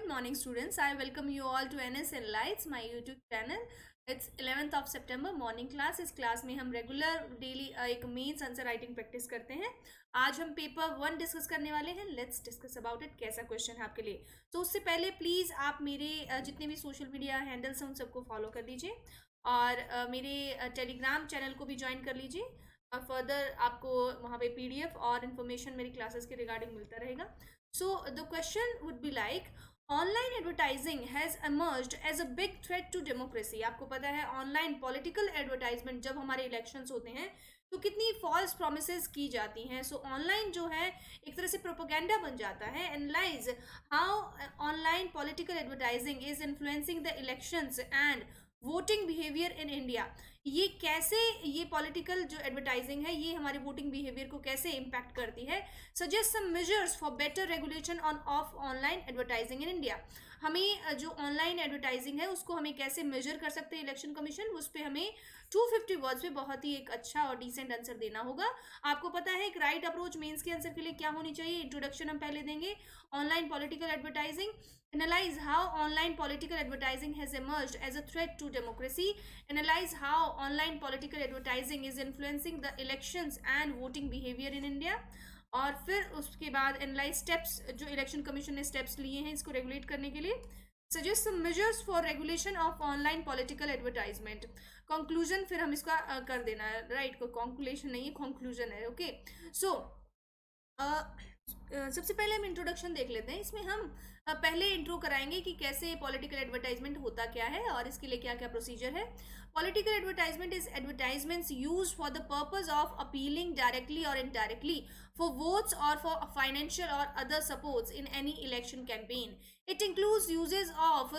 Good morning, students. I welcome you all to NS Enlights, my YouTube channel. It's 11th of September morning class. इस class में हम regular daily एक mains answer writing practice करते हैं. आज हम paper 1 discuss करने वाले हैं. Let's discuss about it. कैसा क्वेश्चन है आपके लिए. तो उससे पहले प्लीज़ आप मेरे जितने भी सोशल मीडिया हैंडल्स हैं उन सबको फॉलो कर लीजिए और मेरे टेलीग्राम चैनल को भी ज्वाइन कर लीजिए. और फर्दर आपको वहाँ पे PDF और इन्फॉर्मेशन मेरी क्लासेस के रिगार्डिंग मिलता रहेगा. So the question would be like, online advertising has emerged as a big threat to democracy. आपको पता है ऑनलाइन पॉलिटिकल एडवर्टाइजमेंट जब हमारे इलेक्शंस होते हैं तो कितनी फॉल्स प्रोमिसेस की जाती हैं. सो ऑनलाइन जो है एक तरह से प्रोपोगेंडा बन जाता है. Analyse how online political advertising is influencing the elections and voting behaviour in India. ये कैसे ये पॉलिटिकल जो एडवर्टाइजिंग है ये हमारे वोटिंग बिहेवियर को कैसे इम्पैक्ट करती है. Suggest some measures for better regulation of online advertising in India. हमें जो ऑनलाइन एडवर्टाइजिंग है उसको हमें कैसे मेजर कर सकते हैं इलेक्शन कमीशन. उस पर हमें 250 वर्ड्स पे बहुत ही एक अच्छा और डिसेंट आंसर देना होगा. आपको पता है एक राइट अप्रोच मेंस के आंसर के लिए क्या होनी चाहिए. इंट्रोडक्शन हम पहले देंगे. Online political advertising. Analyze how online political advertising has emerged as a threat to democracy. Analyze how online political advertising is influencing the elections and voting behavior in India. और फिर उसके बाद एनालाइज स्टेप्स जो election commission ने steps लिए हैं इसको regulate करने के लिए. Suggest some measures for regulation of online political advertisement. Conclusion फिर हम इसका कर देना है. राइट, कोई कंक्लूशन नहीं है, कंक्लूजन है. ओके, सो सबसे पहले हम इंट्रोडक्शन देख लेते हैं. इसमें हम पहले इंट्रो कराएंगे कि कैसे पॉलिटिकल एडवर्टाइजमेंट होता क्या है और इसके लिए क्या क्या प्रोसीजर है. Political advertisement is advertisements used for the purpose of appealing directly और इनडायरेक्टली फॉर वोट्स और फॉर फाइनेंशियल और other supports in any election campaign. It includes uses of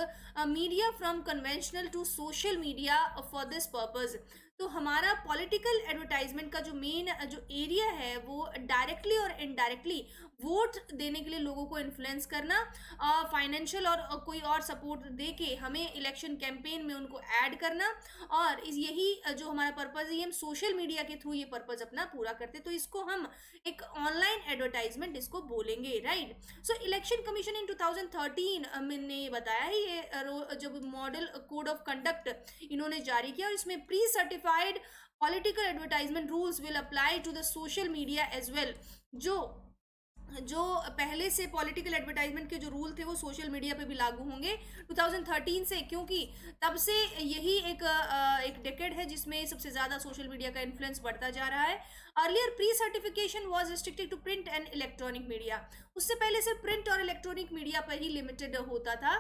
media from conventional to social media for this purpose. तो हमारा political advertisement का जो main जो area है वो डायरेक्टली और इनडायरेक्टली वोट देने के लिए लोगों को इन्फ्लुएंस करना और फाइनेंशियल और कोई और सपोर्ट दे के हमें इलेक्शन कैंपेन में उनको ऐड करना. और यही जो हमारा पर्पज़ है ये हम सोशल मीडिया के थ्रू ये पर्पज़ अपना पूरा करते. तो इसको हम एक ऑनलाइन एडवर्टाइजमेंट इसको बोलेंगे. राइट. सो इलेक्शन कमीशन इन 2013 ने बताया है ये जब मॉडल कोड ऑफ कंडक्ट इन्होंने जारी किया और इसमें pre certified political advertisement rules will apply to the social media as well. जो पहले से पॉलिटिकल एडवर्टाइजमेंट के जो रूल थे वो सोशल मीडिया पे भी लागू होंगे 2013 से, क्योंकि तब से यही एक डेकेड है जिसमें सबसे ज़्यादा सोशल मीडिया का इन्फ्लुएंस बढ़ता जा रहा है. Earlier pre certification was restricted to print and electronic media. उससे पहले सिर्फ प्रिंट और इलेक्ट्रॉनिक मीडिया पर ही लिमिटेड होता था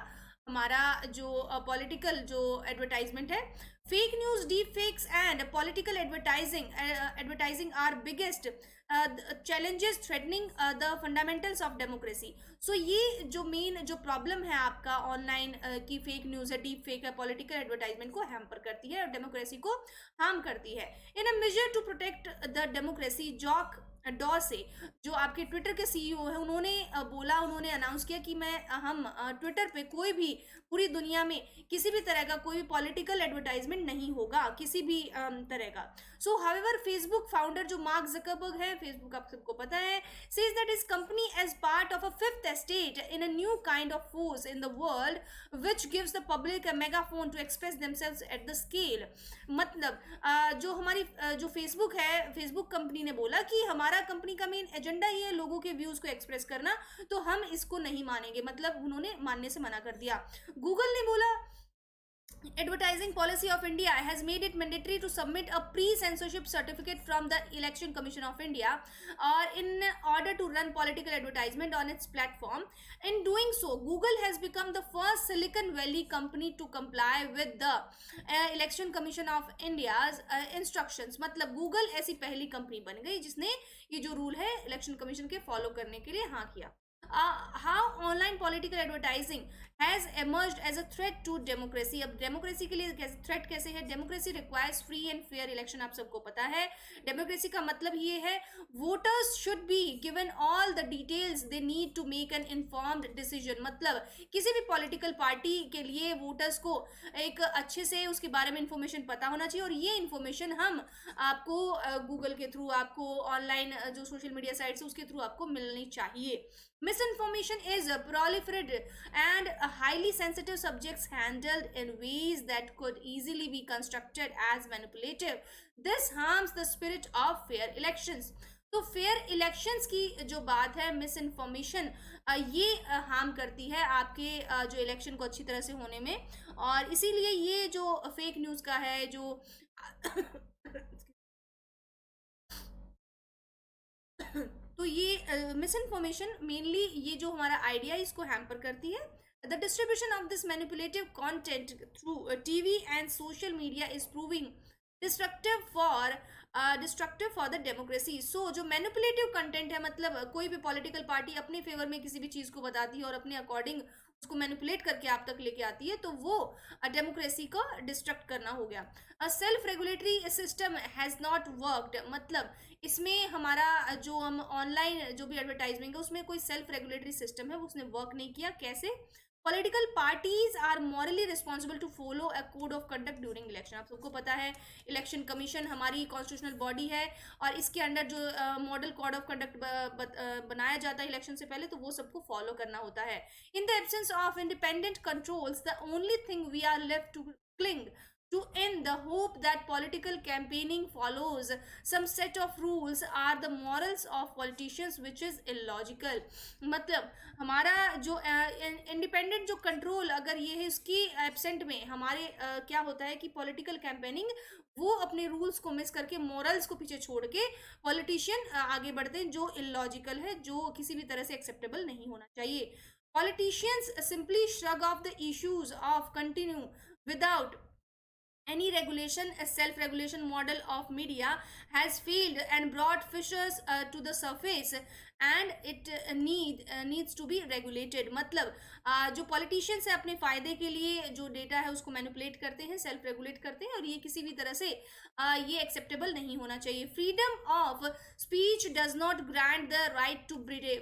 हमारा जो पॉलिटिकल जो एडवर्टाइजमेंट है. Fake news, deep fakes and political advertising are biggest challenges threatening the fundamentals of democracy. So ये जो मेन जो प्रॉब्लम है आपका ऑनलाइन की फेक न्यूज़ है, डीप फेक है, पॉलिटिकल एडवर्टाइजमेंट को हैम्पर करती है और डेमोक्रेसी को हार्म करती है. In a measure to protect the democracy, Jack Dorsey जो आपके ट्विटर के CEO हैं उन्होंने अनाउंस किया कि हम ट्विटर पे कोई भी पूरी दुनिया में किसी भी तरह का कोई भी पॉलिटिकल एडवर्टाइजमेंट नहीं होगा किसी भी तरह का. सो हाउएवर फेसबुक फाउंडर जो मार्क जकरबर्ग है, फेसबुक आप सबको पता है, says that is company as part of a fifth estate in a new kind of force in the world which gives the public a megaphone to express themselves at the scale. मतलब जो हमारी जो Facebook है, Facebook company ने बोला कि हमारा company का मेन एजेंडा ही है लोगों के व्यूज को एक्सप्रेस करना, तो हम इसको नहीं मानेंगे. मतलब उन्होंने मानने से मना कर दिया. गूगल ने बोला advertising policy of India has made it mandatory to submit a pre-censorship certificate from the Election Commission of India or in order to run political advertisement on its platform. In doing so, Google has become the first Silicon Valley company to comply with the Election Commission of India's instructions. मतलब Google ऐसी पहली company बन गई जिसने ये जो rule है election commission के फॉलो करने के लिए हाँ किया. How online political advertising has emerged as a threat to democracy. अब डेमोक्रेसी के लिए थ्रेट कैसे है? Democracy requires free and fair election, आप सबको पता है। डेमोक्रेसी का मतलब ये है voters should be given all the details they need to make an informed decision. मतलब किसी भी पॉलिटिकल पार्टी के लिए वोटर्स को एक अच्छे से उसके बारे में इंफॉर्मेशन पता होना चाहिए, और ये इंफॉर्मेशन हम आपको गूगल के थ्रू, आपको ऑनलाइन जो सोशल मीडिया साइट्स है उसके थ्रू आपको मिलनी चाहिए। Misinformation is proliferated and highly sensitive subjects handled in ways that could easily be constructed as manipulative. This harms the spirit of fair elections. तो fair elections की जो बात है, मिस इन्फॉर्मेशन ये हार्म करती है आपके जो इलेक्शन को अच्छी तरह से होने में, और इसीलिए ये जो फेक न्यूज़ का है, जो तो ये मिस इन्फॉर्मेशन मेनली ये जो हमारा आइडिया है इसको हैम्पर करती है। The distribution of this manipulative content through TV and social media is proving destructive for the democracy. So जो मैनिपुलेटिव कंटेंट है, मतलब कोई भी पॉलिटिकल पार्टी अपने फेवर में किसी भी चीज़ को बताती है और अपने अकॉर्डिंग उसको मैनिपुलेट करके आप तक लेके आती है, तो वो डेमोक्रेसी को डिस्ट्रक्ट करना हो गया। A self regulatory system has not worked, मतलब इसमें हमारा जो हम ऑनलाइन जो भी एडवर्टाइजमेंट है उसमें कोई सेल्फ रेगुलेटरी सिस्टम है वो उसने वर्क नहीं किया। कैसे? Political parties are morally responsible to follow a code of conduct during election. आप सबको पता है इलेक्शन कमीशन हमारी कॉन्स्टिट्यूशनल बॉडी है, और इसके अंडर जो मॉडल कोड ऑफ कंडक्ट बनाया जाता है इलेक्शन से पहले, तो वो सबको फॉलो करना होता है। In the absence of independent controls the only thing we are left to cling to in the hope that political campaigning follows some set of rules are the morals of politicians, which is illogical। मतलब हमारा जो independent जो control अगर ये है, उसकी absent में हमारे क्या होता है कि पॉलिटिकल कैंपेनिंग वो अपने रूल्स को मिस करके, मॉरल्स को पीछे छोड़ के पॉलिटिशियन आगे बढ़ते हैं, जो इलॉजिकल है, जो किसी भी तरह से एक्सेप्टेबल नहीं होना चाहिए। Politicians simply shrug off the issues of continue without any regulation. A self-regulation model of media has failed and brought fissures to the surface, and it needs to be regulated। मतलब जो politicians है अपने फ़ायदे के लिए जो data है उसको मैनिपुलेट करते हैं, सेल्फ रेगुलेट करते हैं, और ये किसी भी तरह से ये एक्सेप्टेबल नहीं होना चाहिए। Freedom of speech does not grant the right to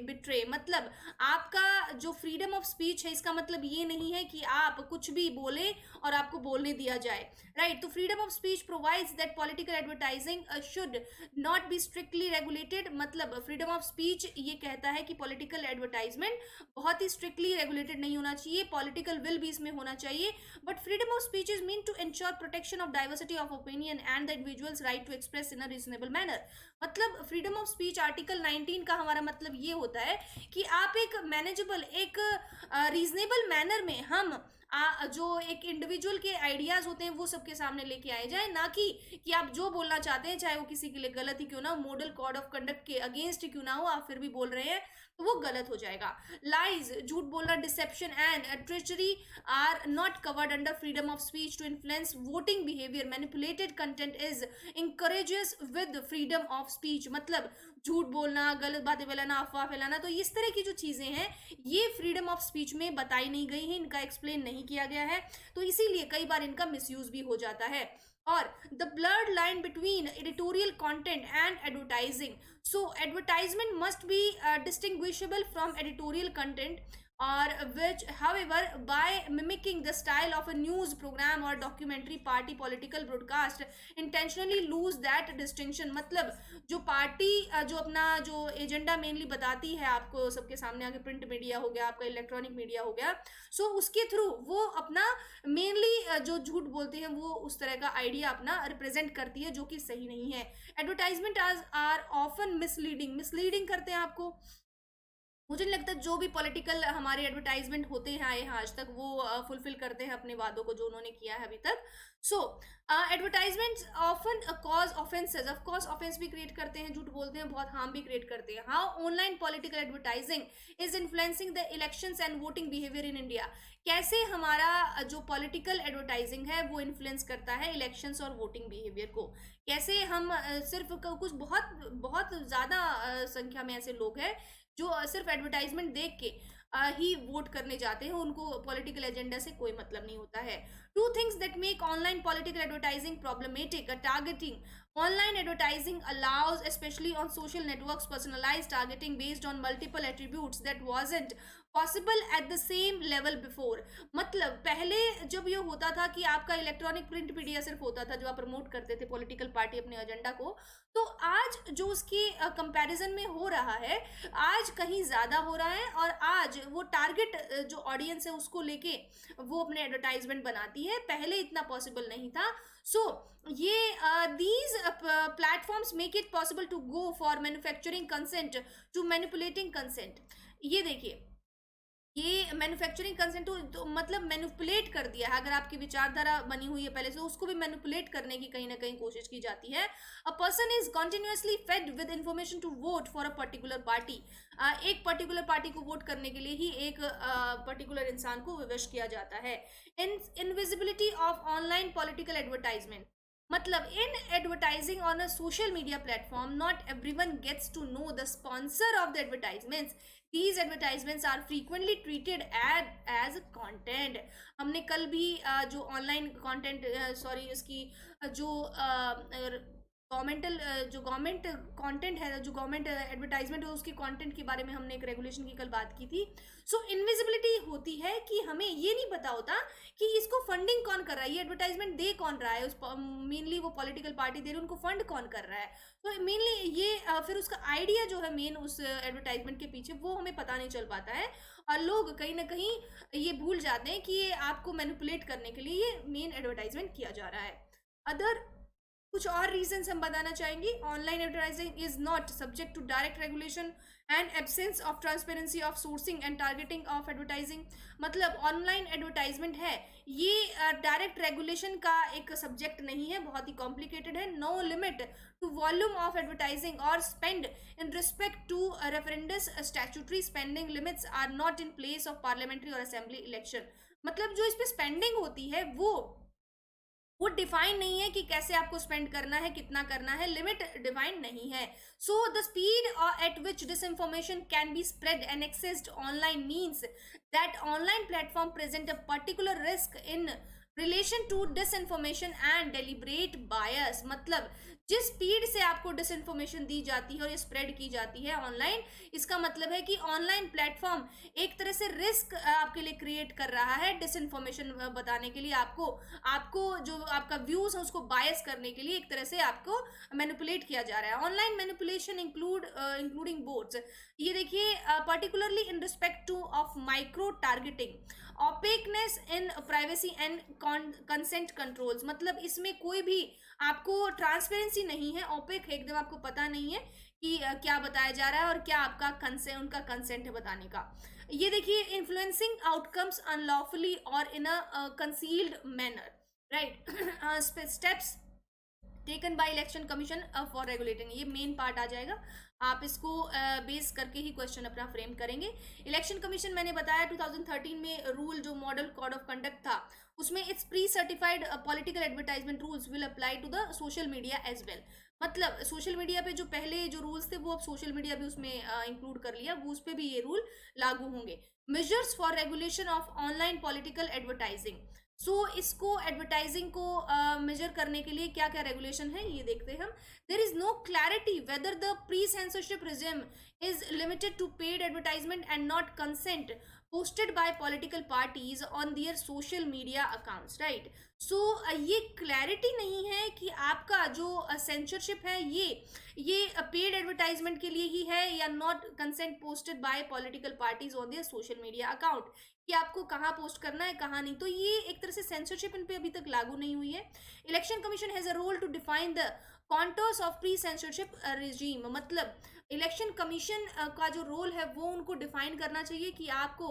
betray. मतलब आपका जो फ्रीडम ऑफ स्पीच है इसका मतलब ये नहीं है कि आप कुछ भी बोले और आपको बोलने दिया जाए, राइट। तो freedom of speech provides that political advertising should not be strictly regulated. मतलब फ्रीडम ऑफ स्पीच ये कहता है कि पॉलिटिकल एडवर्टाइजमेंट बहुत ही स्ट्रिक्टली रेगुलेटेड नहीं होना चाहिए, पॉलिटिकल विल भी इसमें होना चाहिए, but freedom of speech is mean to ensure protection of diversity of opinion and the individuals right to express in a reasonable manner. मतलब फ्रीडम ऑफ स्पीच आर्टिकल 19 का हमारा मतलब ये होता है कि आप एक मैनेजेबल, एक रीजनेबल मैनर में हम जो एक इंडिविजुअल के आइडियाज होते हैं वो सबके सामने लेके आए जाए, ना कि आप जो बोलना चाहते हैं चाहे वो किसी के लिए गलत ही क्यों ना, मॉडल कोड ऑफ कंडक्ट के अगेंस्ट क्यों ना हो, आप फिर भी बोल रहे हैं तो वो गलत हो जाएगा। लाइज, झूठ बोलना, deception and treachery are not covered under freedom of speech to influence voting behaviour. Manipulated content is encourages with freedom of speech. मतलब झूठ बोलना, गलत बातें फैलाना, अफवाह फैलाना, तो इस तरह की जो चीज़ें हैं ये फ्रीडम ऑफ स्पीच में बताई नहीं गई हैं, इनका एक्सप्लेन नहीं किया गया है, तो इसीलिए कई बार इनका मिसयूज भी हो जाता है। और the blurred line between editorial content and advertising. So advertisement must be distinguishable from editorial content, or which however by mimicking the style of a news program or documentary party political broadcast intentionally lose that distinction। मतलब जो party जो अपना जो agenda mainly बताती है आपको सबके सामने आके, प्रिंट मीडिया हो गया, आपका इलेक्ट्रॉनिक मीडिया हो गया, सो उसके थ्रू वो अपना मेनली जो झूठ बोलते हैं वो उस तरह का आइडिया अपना रिप्रेजेंट करती है, जो कि सही नहीं है। एडवर्टाइजमेंट आर ऑफन मिसलीडिंग करते हैं आपको। मुझे नहीं लगता जो भी पॉलिटिकल हमारे एडवर्टाइजमेंट होते हैं आए हैं आज तक वो फुलफिल करते हैं अपने वादों को जो उन्होंने किया है अभी तक। So advertisements often cause offenses, of course offense भी क्रिएट करते हैं, झूठ बोलते हैं, बहुत हार्म भी क्रिएट करते हैं। How online political advertising is influencing the elections and voting behaviour in India. कैसे हमारा जो पॉलिटिकल एडवर्टाइजिंग है वो इन्फ्लुएंस करता है इलेक्शंस और वोटिंग बिहेवियर को। कैसे हम सिर्फ कुछ बहुत बहुत ज़्यादा संख्या में ऐसे लोग हैं जो सिर्फ एडवर्टाइजमेंट देख के ही वोट करने जाते हैं, उनको पॉलिटिकल एजेंडा से कोई मतलब नहीं होता है। Two things that make online political advertising problematic: targeting. Online advertising allows, especially on social networks, personalized targeting based on multiple attributes that wasn't possible at the same level before. मतलब पहले जब ये होता था कि आपका इलेक्ट्रॉनिक प्रिंट मीडिया सिर्फ होता था जो आप प्रमोट करते थे पॉलिटिकल पार्टी अपने एजेंडा को, तो आज जो उसकी कंपैरिजन में हो रहा है, आज कहीं ज़्यादा हो रहा है, और आज वो टारगेट जो ऑडियंस है उसको लेके वो अपने एडवर्टाइजमेंट बनाती है, पहले इतना पॉसिबल नहीं था. सो ये these platforms make it possible to go for manufacturing consent to manipulating consent. ये देखिए, ये मैन्युफैक्चरिंग कंसेंट तो मतलब मैनिपुलेट कर दिया है. अगर आपकी विचारधारा बनी हुई है पहले से, उसको भी मैनिपुलेट करने की कहीं ना कहीं कोशिश की जाती है. A person is continuously fed with information to vote for a particular party. एक पर्टिकुलर पार्टी को वोट करने के लिए ही एक पर्टिकुलर इंसान को विवश किया जाता है. Invisibility of online political advertisement मतलब in advertising on a social media platform, not everyone gets to know the sponsor of the advertisements. These advertisements are frequently treated as content. हमने कल भी जो ऑनलाइन कंटेंट सॉरी इसकी जो governmental जो government content है, जो गवर्नमेंट एडवर्टाइजमेंट है, उसके कंटेंट के बारे में हमने एक रेगुलेशन की कल बात की थी. सो इनविजिबिलिटी होती है कि हमें ये नहीं पता होता कि इसको फंडिंग कौन कर रहा है, ये एडवर्टाइजमेंट दे कौन रहा है, उस मेनली वो पॉलिटिकल पार्टी दे रही है, उनको फंड कौन कर रहा है. तो मेनली ये फिर उसका आइडिया जो है मेन उस एडवर्टाइजमेंट के पीछे, वो हमें पता नहीं चल पाता है, और लोग कहीं ना कहीं ये भूल जाते हैं कि ये आपको मैनिपुलेट करने के लिए ये मेन एडवर्टाइजमेंट किया जा रहा है. अदर कुछ और रीजंस हम बताना चाहेंगे. Online advertising is not subject to direct regulation and absence of transparency of sourcing and targeting of advertising. मतलब ऑनलाइन एडवर्टाइजमेंट है, ये डायरेक्ट रेगुलेशन का एक सब्जेक्ट नहीं है, बहुत ही कॉम्प्लिकेटेड है. No limit to volume of advertising और spend in respect to referendums statutory spending limits are not in place of parliamentary और असेंबली इलेक्शन. मतलब जो इस पे स्पेंडिंग होती है वो डिफाइन नहीं है कि कैसे आपको स्पेंड करना है, कितना करना है, लिमिट डिफाइन नहीं है. So the speed at which disinformation can be spread and accessed online means that online platform present a particular risk in relation to disinformation and deliberate bias. मतलब जिस स्पीड से आपको डिसइंफॉर्मेशन दी जाती है और ये स्प्रेड की जाती है ऑनलाइन, इसका मतलब है कि ऑनलाइन प्लेटफॉर्म एक तरह से रिस्क आपके लिए क्रिएट कर रहा है डिसइंफॉर्मेशन बताने के लिए, आपको जो आपका व्यूज है उसको बायस करने के लिए एक तरह से आपको मैनिपुलेट किया जा रहा है. Online manipulation including boats. ये देखिए, particularly in respect two of micro targeting, ओपेकनेस in privacy and consent controls. मतलब इसमें कोई भी आपको ट्रांसपेरेंसी नहीं है, ओपेक है एकदम, आपको पता नहीं है कि क्या बताया जा रहा है और क्या आपका कंसेंट, उनका कंसेंट है बताने का. ये देखिए, इन्फ्लुएंसिंग आउटकम्स अनलॉफुली और in a concealed manner, right. Steps taken by election commission for regulating, ये मेन पार्ट आ जाएगा. आप इसको बेस करके ही क्वेश्चन अपना फ्रेम करेंगे. इलेक्शन कमीशन मैंने बताया 2013 में रूल जो मॉडल कोड ऑफ कंडक्ट था, उसमें it's pre certified political advertisement rules will apply to the social media as well. मतलब सोशल मीडिया पे जो पहले जो रूल्स थे वो अब सोशल मीडिया भी उसमें इंक्लूड कर लिया, वो उस पर भी ये रूल लागू होंगे. Measures for regulation of online political advertising. So इसको एडवर्टाइजिंग को मेजर करने के लिए क्या क्या रेगुलेशन है ये देखते हैं हम. There is no clarity whether the pre censorship regime is limited to paid advertisement and not consent posted by political parties on their social media accounts, right. So ये क्लैरिटी नहीं है कि आपका जो सेंसरशिप है ये पेड एडवर्टाइजमेंट के लिए ही है या not consent posted bye political parties on their social media account, कि आपको कहाँ पोस्ट करना है कहाँ नहीं. तो ये एक तरह से सेंसरशिप इन पे अभी तक लागू नहीं हुई है. Election commission has a role to define the contours of pre censorship regime. मतलब इलेक्शन कमीशन का जो रोल है वो उनको डिफाइन करना चाहिए कि आपको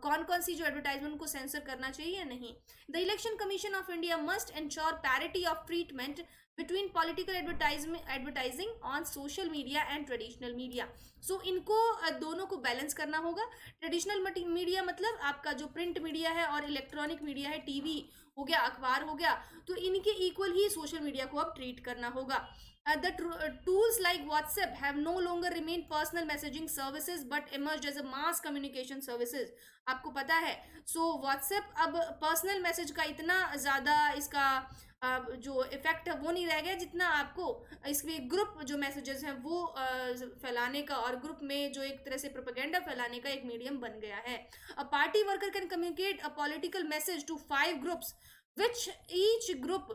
कौन कौन सी जो एडवर्टाइजमेंट को सेंसर करना चाहिए या नहीं. The election commission of India must ensure parity of treatment between political advertising on social media and traditional media. So इनको दोनों को बैलेंस करना होगा. ट्रेडिशनल मीडिया मतलब आपका जो प्रिंट मीडिया है और इलेक्ट्रॉनिक मीडिया है, टीवी हो गया, अखबार हो गया, तो इनके इक्वल ही सोशल मीडिया को अब ट्रीट करना होगा. Tools like WhatsApp have no longer remained personal messaging services but emerged as a mass communication services. आपको पता है, सो WhatsApp अब पर्सनल मैसेज का इतना ज़्यादा इसका जो इफेक्ट है वो नहीं रह गया, जितना आपको इसमें ग्रुप जो मैसेजेस हैं वो फैलाने का, और ग्रुप में जो एक तरह से प्रोपेगेंडा फैलाने का एक मीडियम बन गया है. A party worker can communicate a political message to 5 groups which each group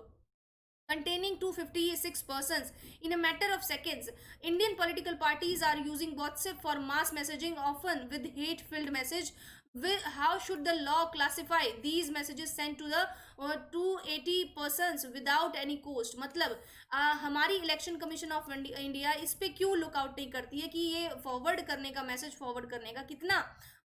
containing 256 persons in a matter of seconds. Indian political parties are using WhatsApp for mass messaging, often with hate-filled message. How should the law classify these messages sent to the 280 persons without any cost? मतलब हमारी election commission of India इस पे क्यों lookout नहीं करती है कि ये फॉरवर्ड करने का, मैसेज फॉरवर्ड करने का कितना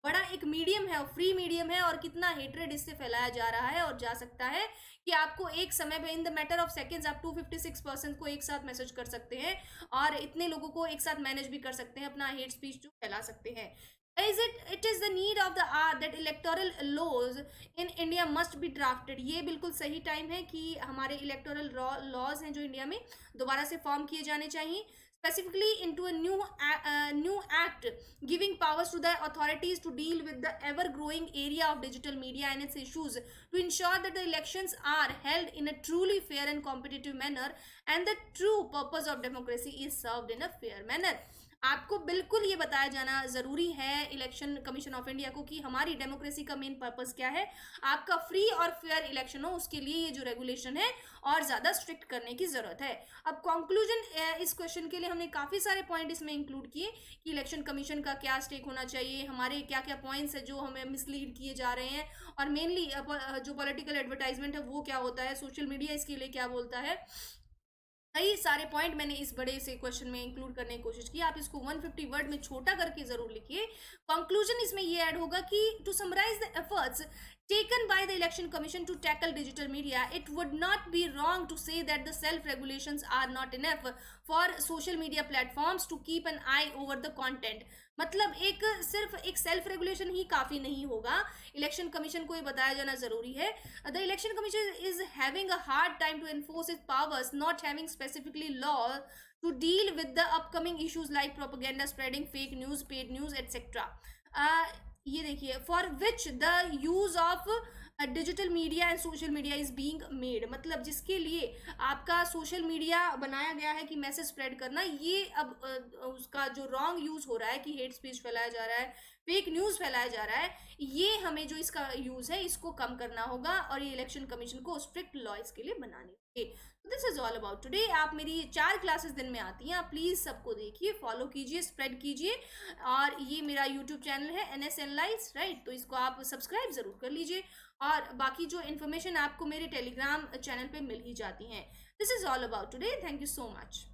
बड़ा एक मीडियम है, फ्री मीडियम है, और कितना हेट्रेड इससे फैलाया जा रहा है और जा सकता है कि आपको एक समय पे in the matter of seconds आप 256 को एक साथ मैसेज कर सकते हैं और इतने लोगों को एक साथ मैनेज भी कर सकते हैं, अपना हेट स्पीच जो फैला सकते हैं. It is the need of the hour that electoral laws in India must be drafted. ये बिल्कुल सही टाइम है कि हमारे इलेक्टोरल लॉज हैं जो इंडिया में दोबारा से फॉर्म किए जाने चाहिए, specifically into a new act giving powers to the authorities to deal with the ever growing area of digital media and its issues, to ensure that the elections are held in a truly fair and competitive manner and the true purpose of democracy is served in a fair manner. आपको बिल्कुल ये बताया जाना ज़रूरी है election commission of India को कि हमारी डेमोक्रेसी का मेन पर्पस क्या है, आपका फ्री और फेयर इलेक्शन हो, उसके लिए ये जो रेगुलेशन है और ज़्यादा स्ट्रिक्ट करने की ज़रूरत है. अब कंक्लूजन इस क्वेश्चन के लिए हमने काफ़ी सारे पॉइंट इसमें इंक्लूड किए कि इलेक्शन कमीशन का क्या स्टेक होना चाहिए, हमारे क्या क्या पॉइंट्स है जो हमें मिसलीड किए जा रहे हैं, और मेनली जो पॉलिटिकल एडवर्टाइजमेंट है वो क्या होता है, सोशल मीडिया इसके लिए क्या बोलता है. कई सारे पॉइंट मैंने इस बड़े से क्वेश्चन में इंक्लूड करने की कोशिश की. आप इसको 150 वर्ड में छोटा करके जरूर लिखिए. कंक्लूजन इसमें ये ऐड होगा कि to summarise the efforts taken by the election commission to tackle digital media, it would not be wrong to say that the self regulations are not enough for social media platforms to keep an eye over the content. मतलब एक सिर्फ एक self regulation ही काफ़ी नहीं होगा, election commission को ये बताया जाना ज़रूरी है. The election commission is having a hard time to enforce its powers, not having specifically law to deal with the upcoming issues like propaganda spreading, fake news, paid news, etc. ये देखिए, for which the use of digital media and social media is being made, मतलब जिसके लिए आपका social media बनाया गया है कि मैसेज स्प्रेड करना, ये अब उसका जो रॉन्ग यूज हो रहा है कि हेट स्पीच फैलाया जा रहा है, फेक न्यूज़ फैलाया जा रहा है, ये हमें जो इसका यूज़ है इसको कम करना होगा और ये इलेक्शन कमीशन को स्ट्रिक्ट लॉ इसके लिए बनाने होंगे. तो this is all about today. आप मेरी 4 क्लासेस दिन में आती हैं, आप प्लीज़ सबको देखिए, फॉलो कीजिए, स्प्रेड कीजिए. और ये मेरा यूट्यूब चैनल है NS Analyze, राइट, तो इसको आप सब्सक्राइब ज़रूर कर लीजिए. और बाकी जो इन्फॉर्मेशन आपको मेरे टेलीग्राम चैनल पे मिल ही जाती हैं. This is all about today. Thank you so much.